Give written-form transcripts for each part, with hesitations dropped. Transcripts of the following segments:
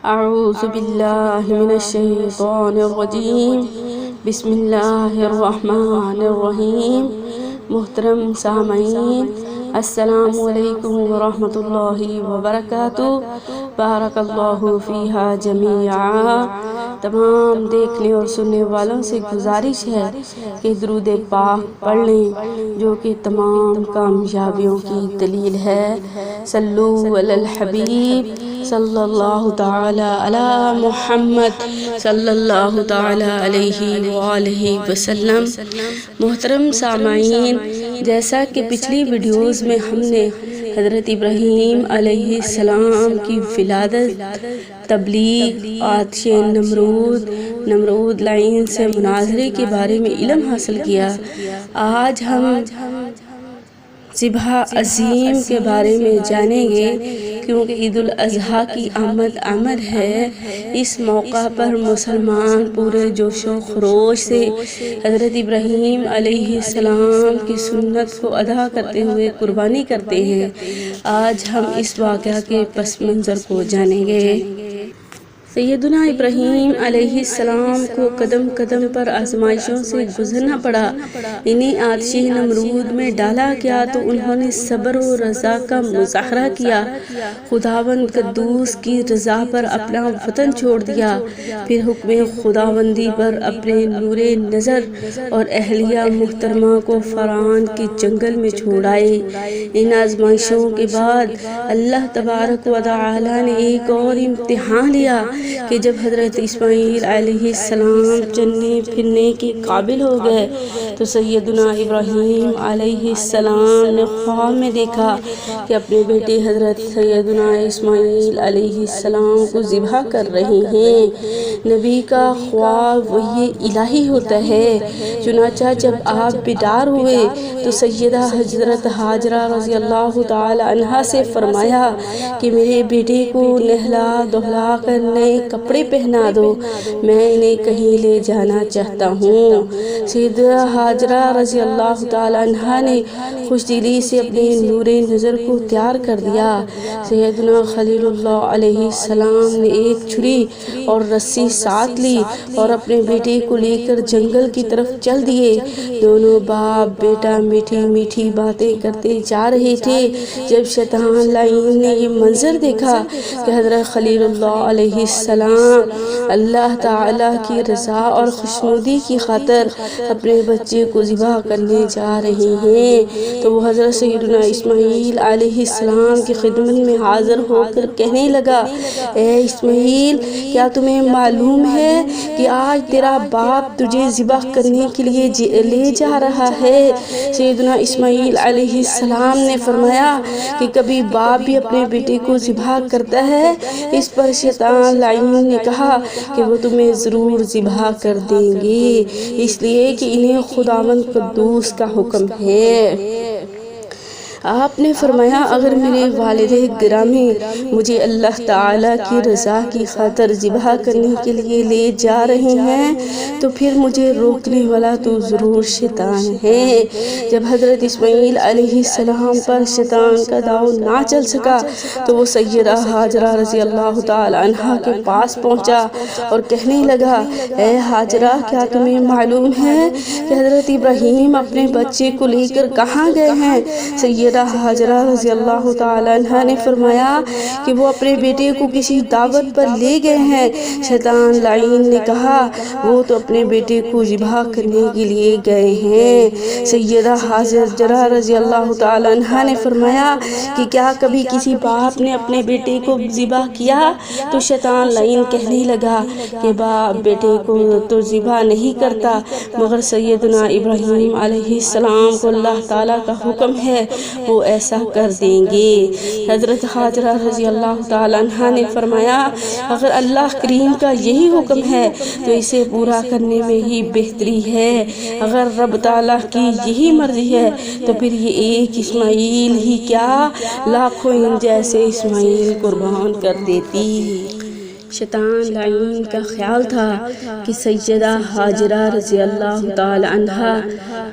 اعوذ باللہ من الشیطان الرجیم بسم اللہ الرحمن الرحیم۔ محترم سامعین، السلام علیکم ورحمۃ اللہ وبرکاتہ۔ بارک اللہ فیہا جمیعا۔ تمام دیکھنے اور سننے والوں سے گزارش ہے کہ درود پاک پڑھ لیں، جو کہ تمام کامیابیوں کی دلیل ہے۔ صلو علی الحبیب صلی اللہ تعالی علی محمد صلی اللہ تعالی علیہ وآلہ وسلم۔ محترم سامعین، جیسا کہ پچھلی ویڈیوز میں ہم نے حضرت ابراہیم علیہ السلام کی ولادت، تبلیغ، آتش نمرود لائن سے مناظرے کے بارے میں علم حاصل کیا، آج ہم ذبح عظیم کے بارے میں جانیں گے، کیونکہ عید الاضحیٰ کی آمد ہے۔ اس موقع پر مسلمان پورے جوش و خروش سے حضرت ابراہیم علیہ السلام کی سنت کو ادا کرتے ہوئے قربانی کرتے ہیں۔ آج ہم اس واقعہ کے پس منظر کو جانیں گے۔ سیدنا ابراہیم علیہ السلام کو قدم قدم پر آزمائشوں سے گزرنا پڑا۔ انہیں آتش نمرود میں ڈالا گیا تو انہوں نے صبر و رضا کا مظاہرہ کیا، خداوند قدوس کی رضا پر اپنا وطن چھوڑ دیا، پھر حکم خداوندی پر اپنے نور نظر اور اہلیہ محترمہ کو فرعون کے جنگل میں چھوڑ آئے۔ ان آزمائشوں کے بعد اللہ تبارک و تعالی نے ایک اور امتحان لیا کہ جب حضرت اسماعیل علیہ السلام چلنے پھرنے کے قابل ہو گئے تو سیدنا ابراہیم علیہ السلام نے خواب میں دیکھا کہ اپنے بیٹے حضرت سیدنا اسماعیل علیہ السلام کو ذبح کر رہے ہیں۔ نبی کا خواب وحی الہی ہوتا ہے۔ چنانچہ جب آپ بیدار ہوئے تو سیدہ حضرت ہاجرہ رضی اللہ تعالی عنہا سے فرمایا کہ میرے بیٹے کو نہلا دہلا کر نئے کپڑے پہنا دو، میں انہیں کہیں لے جانا چاہتا ہوں۔ سیدہ ہاجرہ رضی اللہ تعالی عنہا نے خوش دلی سے اپنے نور نظر کو تیار کر دیا۔ سیدنا خلیل اللہ علیہ السلام نے ایک چھری اور رسی ساتھ لی اور اپنے بیٹے کو لے کر جنگل کی طرف چل دیے۔ دونوں باپ بیٹا میٹھی میٹھی باتیں کرتے جا رہے تھے جب شیطان لعین نے یہ منظر دیکھا کہ حضرت خلیل اللہ علیہ السلام اللہ تعالیٰ کی رضا اور خوشنودی کی خاطر اپنے بچے کو ذبح کرنے جا رہے ہیں، تو وہ حضرت سیدنا اسماعیل علیہ السلام کی خدمت میں حاضر ہو کر کہنے لگا، اے اسماعیل، کیا تمہیں معلوم ہے کہ آج تیرا باپ تجھے ذبح کرنے کے لیے لے جا رہا ہے؟ سیدنا اسماعیل علیہ السلام نے فرمایا کہ کبھی باپ بھی اپنے بیٹے کو ذبح کرتا ہے؟ اس پر شیطان لعین نے کہا کہ وہ تمہیں ضرور ذبح کر دیں گے، اس لیے کہ انہیں خداوند قدوس کا حکم ہے۔ آپ نے فرمایا، اگر میرے والد گرامی مجھے اللہ تعالیٰ کی رضا کی خاطر ذبح کرنے کے لیے لے جا رہے ہیں تو پھر مجھے روکنے والا تو ضرور شیطان ہے۔ جب حضرت اسماعیل علیہ السلام پر شیطان کا داؤ نہ چل سکا تو وہ سیدہ ہاجرہ رضی اللہ تعالی عنہا کے پاس پہنچا اور کہنے لگا، اے ہاجرہ، کیا تمہیں معلوم ہے کہ حضرت ابراہیم اپنے بچے کو لے کر کہاں گئے ہیں؟ سیدہ ہاجرہ رضی اللہ تعالی عنہا نے فرمایا کہ وہ اپنے بیٹے کو کسی دعوت پر لے گئے ہیں۔ شیطان لعین نے کہا، وہ تو اپنے بیٹے کو ذبح کرنے کے لیے گئے ہیں۔ سیدہ ہاجرہ رضی اللہ تعالی عنہا نے فرمایا کہ کیا کبھی کسی باپ نے اپنے بیٹے کو ذبح کیا؟ تو شیطان لعین کہنے لگا کہ باپ بیٹے کو تو ذبح نہیں کرتا، مگر سیدنا ابراہیم علیہ السلام کو اللہ تعالیٰ کا حکم ہے، وہ ایسا کر دیں گے۔ حضرت ہاجرہ رضی اللہ تعالیٰ عنہا نے فرمایا، اگر اللہ کریم کا یہی حکم ہے تو اسے پورا کرنے میں ہی بہتری ہے، اگر رب تعالیٰ کی یہی مرضی ہے تو پھر یہ ایک اسماعیل ہی کیا لاکھوں ان جیسے اسماعیل قربان کر دیتی۔ شیطان لعین کا خیال تھا کہ سیدہ ہاجرہ رضی اللہ تعالی عنہا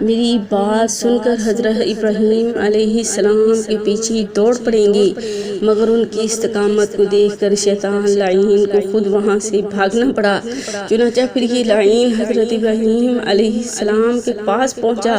میری بات سن کر حضرت ابراہیم علیہ السلام کے پیچھے دوڑ پڑیں گے، مگر ان کی استقامت کو دیکھ کر شیطان لعین کو خود وہاں سے بھاگنا پڑا۔ چنانچہ پھر یہ لعین حضرت ابراہیم علیہ السلام کے پاس پہنچا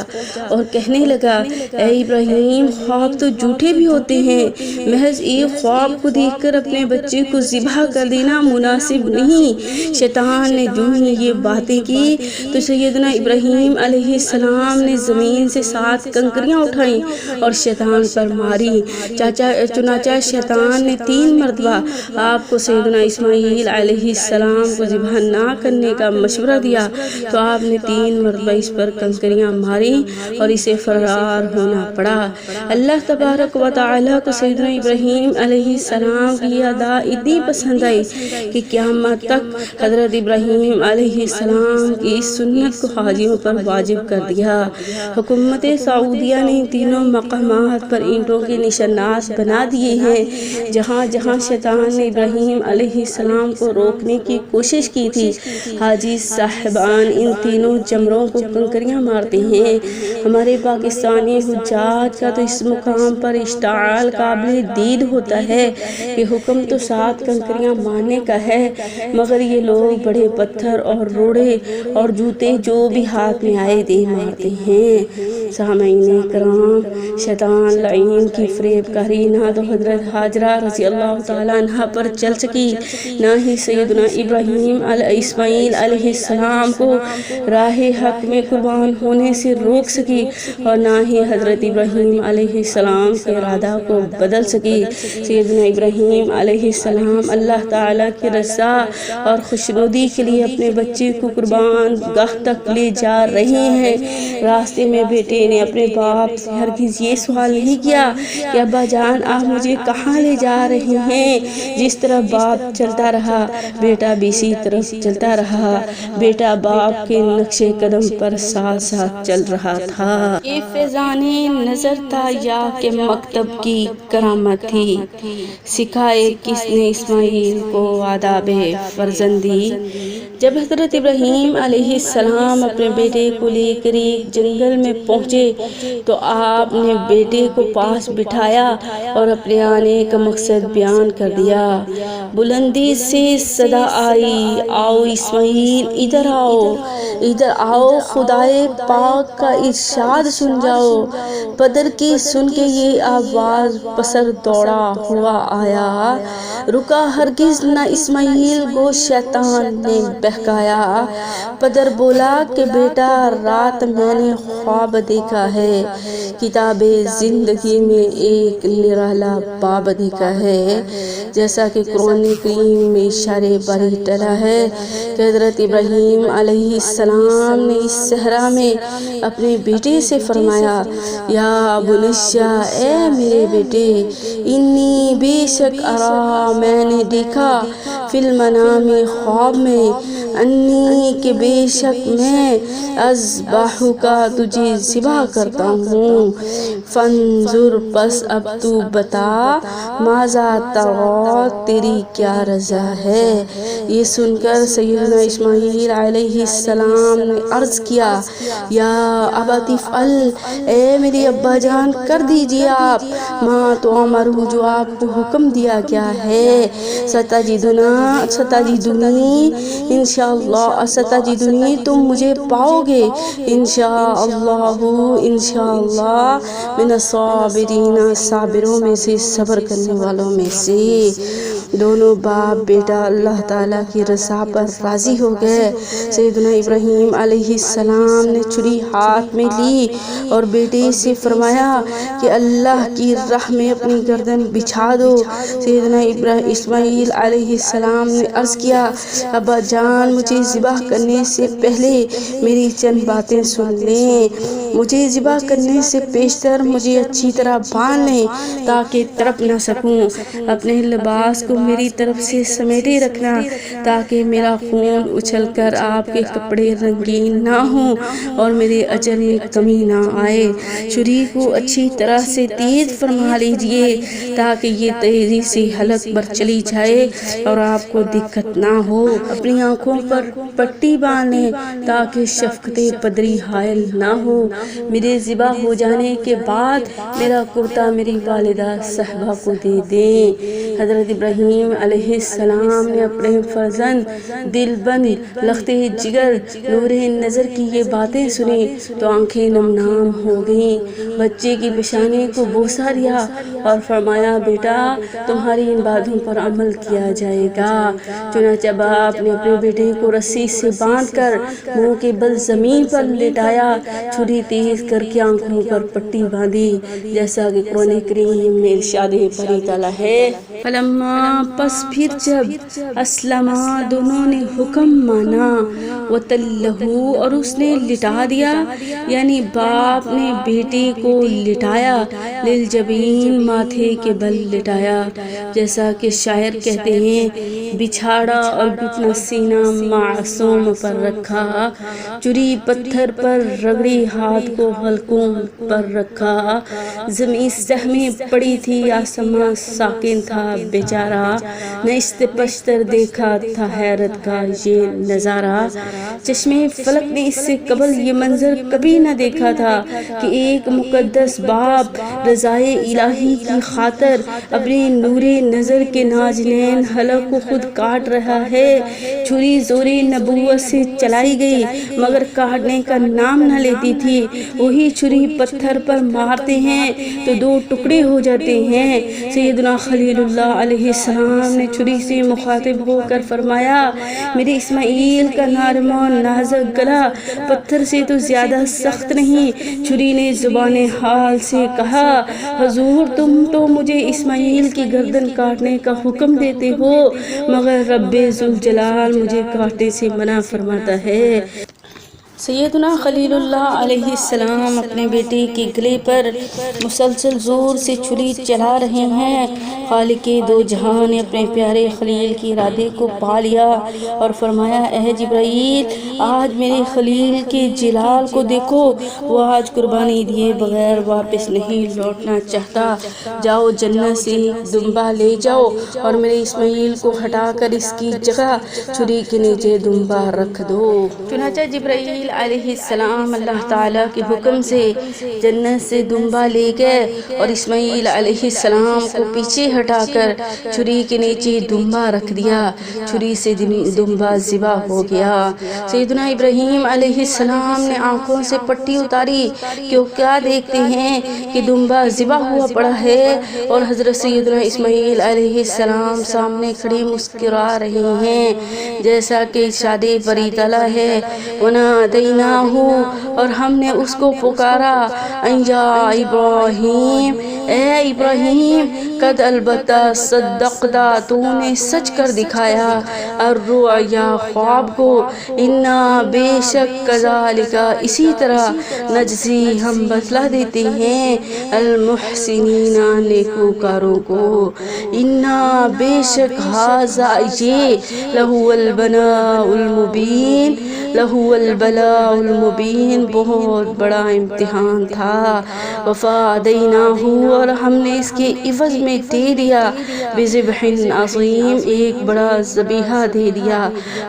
اور کہنے لگا، اے ابراہیم، خواب تو جھوٹے بھی ہوتے ہیں، محض ایک خواب کو دیکھ کر اپنے بچے کو ذبح کر دینا مناسب نہیں۔ شیطان نے جو ہی یہ باتیں کی تو سیدنا ابراہیم علیہ السلام نے زمین سے 7 کنکریاں اٹھائیں اور شیطان پر ماری۔ چنانچہ شیطان نے 3 مرتبہ آپ کو سیدنا اسماعیل علیہ السلام کو ذبح نہ کرنے کا مشورہ دیا تو آپ نے 3 مرتبہ اس پر کنکریاں ماری اور اسے فرار ہونا پڑا۔ اللہ تبارک و تعالیٰ کو سیدنا ابراہیم علیہ السلام کی ادا اتنی پسند آئی کہ قیامت تک حضرت ابراہیم علیہ السلام کی اس سنت کو حاجیوں پر واجب کر دیا۔ حکومت سعودیہ نے تینوں مقامات پر اینٹوں کے نشانات بنا دیے ہیں جہاں جہاں شیطان نے ابراہیم علیہ السلام کو روکنے کی کوشش کی تھی۔ حاجی صاحبان ان تینوں جمروں کو کنکریاں مارتے ہیں۔ ہمارے پاکستانی حجاج کا تو اس مقام پر اشتعال قابل دید ہوتا ہے کہ حکم تو 7 کنکریاں مارنے کا ہے، مگر یہ لوگ بڑے پتھر اور روڑے اور جوتے جو بھی ہاتھ میں آئے دے مارتے ہیں۔ سامعین کرام، شیطان لعین کی فریب کاری نہ تو حضرت ہاجرہ رضی اللہ تعالیٰ عنہ پر چل سکی، نہ ہی سیدنا اسماعیل علیہ السلام کو راہ حق میں قربان ہونے سے روک سکی، اور نہ ہی حضرت ابراہیم علیہ السلام کے ارادہ کو بدل سکی۔ سیدنا ابراہیم علیہ السلام اللہ تعالیٰ کی رضا اور خوشنودی کے لیے اپنے بچے کو قربان گاہ تک لے جا رہے ہیں۔ راستے میں بیٹے نے اپنے باپ سے ہرگز یہ سوال نہیں کیا کہ ابا جان آپ مجھے کہاں لے جا رہے ہیں۔ جس طرح باپ چلتا رہا بیٹا بھی اسی طرف چلتا رہا۔ بیٹا باپ کے نقش قدم پر ساتھ ساتھ چل رہا تھا۔ یہ فیضان نظر تھا یا کہ مکتب کی کرامت تھی؟ سکھائے کس نے اسماعیل کو آداب فرزندی؟ جب حضرت ابراہیم علیہ السلام اپنے بیٹے کو لے کر ایک جنگل میں پہنچے تو آپ نے بیٹے کو پاس بٹھایا اور اپنے آنے کا مقصد بیان کر دیا۔ بلندی سے صدا آئی، آؤ اسماعیل ادھر آؤ، ادھر آؤ، خدائے پاک کا ارشاد سن جاؤ۔ پدر کی سن کے یہ آواز پسر دوڑا ہوا آیا، رکا ہرگز نہ اسماعیل کو شیطان نے بہکایا۔ پدر بولا کہ بیٹا رات میں نے خواب دیکھا ہے، کتاب زندگی میں ایک نرالا باب دیکھا ہے، جیسا کہ قرآن کریم میں اشارے باری ڈلا ہے کہ حضرت ابراہیم علیہ السلام نے اس صحرا میں اپنے بیٹے سے فرمایا، یا بنشا، اے میرے بیٹے، انی بے شک ارا، میں نے دیکھا، فی المنام خواب میں، انی کہ بے شک میں، اذبحک تجھے ذبح کرتا ہوں، فانظر پس اب تو بتا، ماذا ترا تیری کیا رضا ہے۔ یہ سن کر سیدنا اسماعیل علیہ السلام نے عرض کیا، یا ابت افعل، اے میرے ابا جان کر دیجئے آپ، ماں تو امر جو آپ کو حکم دیا گیا ہے، ستجدنی انشاءاللہ، ستجدنی تم مجھے پاؤ گے، انشاءاللہ من الصابرین، صابروں میں سے، صبر کرنے والوں میں سے۔ دونوں باپ بیٹا اللہ تعالیٰ کی رضا پر راضی ہو گئے۔ سیدنا ابراہیم علیہ السلام نے چھری ہاتھ میں لی اور بیٹے سے فرمایا کہ اللہ کی راہ میں اپنی گردن بچھا دو۔ سیدنا اسماعیل علیہ السلام نے عرض کیا، ابا جان مجھے ذبح کرنے سے پہلے میری چند باتیں سن لیں، مجھے ذبح کرنے سے پیشتر مجھے اچھی طرح باندھ لیں تاکہ تڑپ نہ سکوں، اپنے لباس کو میری طرف سے سمیٹے رکھنا تاکہ میرا خون اچھل کر آپ کے کپڑے رنگین نہ ہوں اور میرے اجر میں کمی نہ آئے۔ چھری کو اچھی طرح سے تیز فرما لیجئے تاکہ یہ تیزی سے حلق پر چلی جائے اور آپ کو دقت نہ ہو۔ اپنی آنکھوں پر پٹی باندھیں تاکہ شفقت پدری حائل نہ ہو۔ میرے ذبح ہو جانے کے بعد میرا کرتا میری والدہ صاحبہ کو دے دیں۔ حضرت ابراہیم علیہ السلام نے اپنے فرزند دل بند لختے جگر نور نظر کی یہ باتیں سنی تو آنکھیں نم نام ہو گئیں۔ بچے کی پیشانی کو بوسہ دیا اور فرمایا بیٹا تمہاری ان باتوں پر عمل کیا جائے گا۔ چنانچہ باپ نے اپنے بیٹے کو رسی سے باندھ کر منہ کے بل زمین پر لٹایا، چھری تیز کر کے آنکھوں پر پٹی باندھی، جیسا کہ قرآن کریم میں ارشاد باری تعالیٰ ہے۔ فلما پس پھر جب اسلما دونوں نے حکم مانا، وتلہ اور اس نے لٹا دیا، یعنی باپ نے بیٹے کو لٹایا، للجبین ماتھے کے بل لٹایا، جیسا کہ شاعر کہتے ہیں بچھاڑا اور گھٹنا سینہ معصوم پر رکھا، چری پتھر پر رگڑی ہاتھ کو حلقوں پر رکھا، زمین سہمی پڑی تھی آسماں ساکن تھا بیچارہ، نشت پشتر دیکھا تھا حیرت کا یہ نظارہ، چشمے فلک نے اس سے قبل یہ منظر کبھی نہ دیکھا تھا کہ ایک مقدس باپ رضائے الہی کی خاطر اپنے نور نظر کے ناجنین حلق کو خود کاٹ رہا ہے۔ چھری زور نبوت سے چلائی گئی مگر کاٹنے کا نام نہ لیتی تھی۔ وہی چھری پتھر پر مارتے ہیں تو دو ٹکڑے ہو جاتے ہیں۔ سیدنا خلیل اللہ علیہ السلام نے چھری سے مخاطب ہو کر فرمایا میرے اسماعیل کا نرم و نازک گلا پتھر سے تو زیادہ سخت نہیں۔ چھری نے زبان حال سے کہا حضور تم تو مجھے اسماعیل کی گردن کاٹنے کا حکم دیتے ہو مگر رب ذوالجلال مجھے کاٹنے سے منع فرماتا ہے۔ سیدنا خلیل اللہ علیہ السلام اپنے بیٹے کے گلے پر مسلسل زور سے چھری چلا رہے ہیں۔ خالق دو جہاں نے اپنے پیارے خلیل کے ارادے کو پا لیا اور فرمایا اے جبرائیل آج میرے خلیل کے جلال کو دیکھو، وہ آج قربانی دیے بغیر واپس نہیں لوٹنا چاہتا، جاؤ جنت سے دمبا لے جاؤ اور میرے اسماعیل کو ہٹا کر اس کی جگہ چھری کے نیچے دمبا رکھ دو۔ چنانچہ جبرائیل علیہ السلام اللہ تعالیٰ کے حکم سے جنت سے دمبا لے گئے اور اسماعیل علیہ السلام کو پیچھے ہٹا کر چھری کے نیچے دمبا رکھ دیا، چھری سے دمبا ذبح ہو گیا۔ سیدنا ابراہیم علیہ السلام نے آنکھوں سے پٹی اتاری کہ وہ کیا دیکھتے ہیں کہ دمبا ذبح ہوا پڑا ہے اور حضرت سیدنا اسماعیل علیہ السلام سامنے کھڑے مسکرا رہے ہیں، جیسا کہ ارشاد باری تعالیٰ ہے وَنَادَيْنَاهُ اور ہم نے اس کو پکارا ان یا ابراہیم اے ابراہیم قد البتہ صدقتا تو نے سچ کر دکھایا الرؤیا خواب کو، انا بے شک کذالک اسی طرح نجزی ہم بدلہ دیتے ہیں المحسنین نیکوکاروں کو، انا بے شک ھذا یہ لہو البلاء المبین، لہو البلاء المبین بہت بڑا امتحان تھا، وفادیناہ اور ہم نے اس کے عوض میں دے دیا بذبح عظیم ایک بڑا ذبیحہ دے دیا،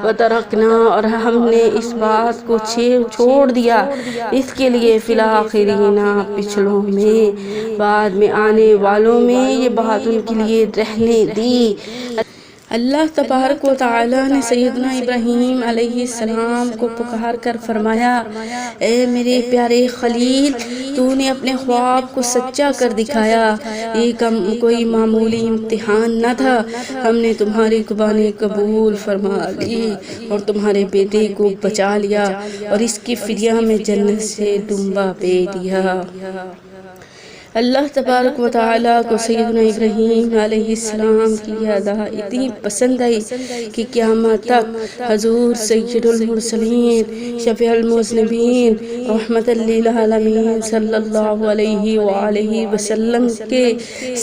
وترکنا اور ہم نے اس بات کو چھوڑ دیا اس کے لیے فی الاخرین پچھلوں میں، بعد میں آنے والوں میں یہ بات ان کے لیے رہنے دی۔ اللہ تبارک و تعالیٰ نے سیدنا ابراہیم علیہ السلام کو پکار کر فرمایا اے میرے پیارے خلیل تو نے اپنے خواب کو سچا کر دکھایا، یہ کوئی معمولی امتحان نہ تھا، ہم نے تمہاری قربانی قبول فرما لی اور تمہارے بیٹے کو بچا لیا اور اس کی فدیہ میں جنت سے دمبا دے دیا۔ اللہ تبارک و تعالیٰ کو سیدنا ابراہیم علیہ السلام کی یہ ادا اتنی پسند آئی کہ قیامت تک حضور سید المرسلین شفیع المذنبین رحمت للعالمین صلی اللہ علیہ وآلہ وسلم کے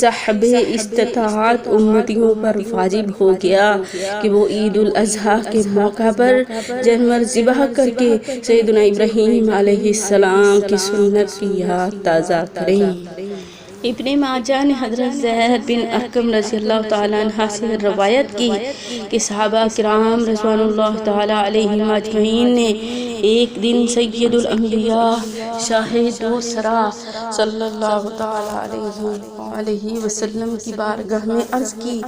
صحب استطاعت امتیوں پر واجب ہو گیا کہ وہ عید الاضحیٰ کے موقع پر جانور ذبح کر کے سیدنا ابراہیم علیہ السلام کی سنت کی یاد تازہ کریں۔ ابن ماجہ نے حضرت زید بن ارقم رضی اللہ تعالیٰ عنہ سے روایت کی کہ صحابہ کرام رضوان اللہ تعالیٰ علیہم اجمعین نے ایک دن سید الانبیاء شاہ دو سرا صلی اللہ تعالیٰ علیہ وسلم کی بارگاہ میں عرض کی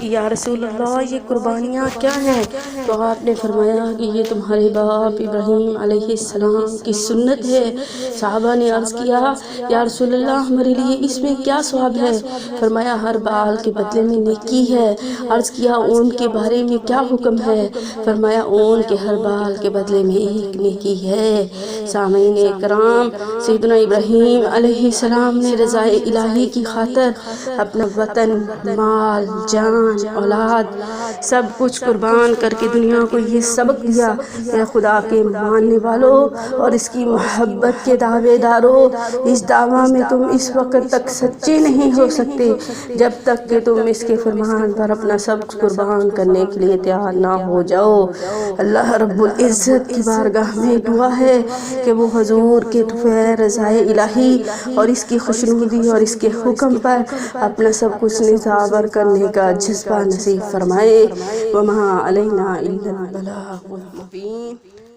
کہ یا رسول اللہ یہ قربانیاں کیا ہیں؟ تو آپ نے فرمایا کہ یہ تمہارے باپ ابراہیم علیہ السلام کی سنت ہے۔ صحابہ نے عرض کیا یا رسول اللہ ہمارے لیے اس میں کیا ثواب ہے؟ فرمایا ہر بال کے بدلے میں نیکی ہے۔ عرض کیا اون کے بارے میں کیا حکم ہے؟ فرمایا اون کے ہر بال کے بدلے میں ایک نیکی ہے۔ سامعین اکرام، سیدنا ابراہیم علیہ السلام نے رضا الہی کی خاطر اپنا وطن، مال، جان، اولاد سب کچھ قربان کر کے دنیا کو یہ سبق دیا کہ خدا کے ماننے والوں اور اس کی محبت کے دعوے داروں، اس دعویٰ میں تم اس وقت تک سچے نہیں ہو سکتے جب تک کہ تم اس کے فرمان پر اپنا سب قربان کرنے کے لیے تیار نہ ہو جاؤ۔ اللہ رب العزت کی بارگاہ میں دعا ہے کہ وہ حضور کے طفیل رضائے الہی اور اس کی خوشنودی اور اس کے حکم پر اپنا سب کچھ نثار کرنے کا جذبہ نصیب فرمائے۔ وما علینا الا البلاغ المبین۔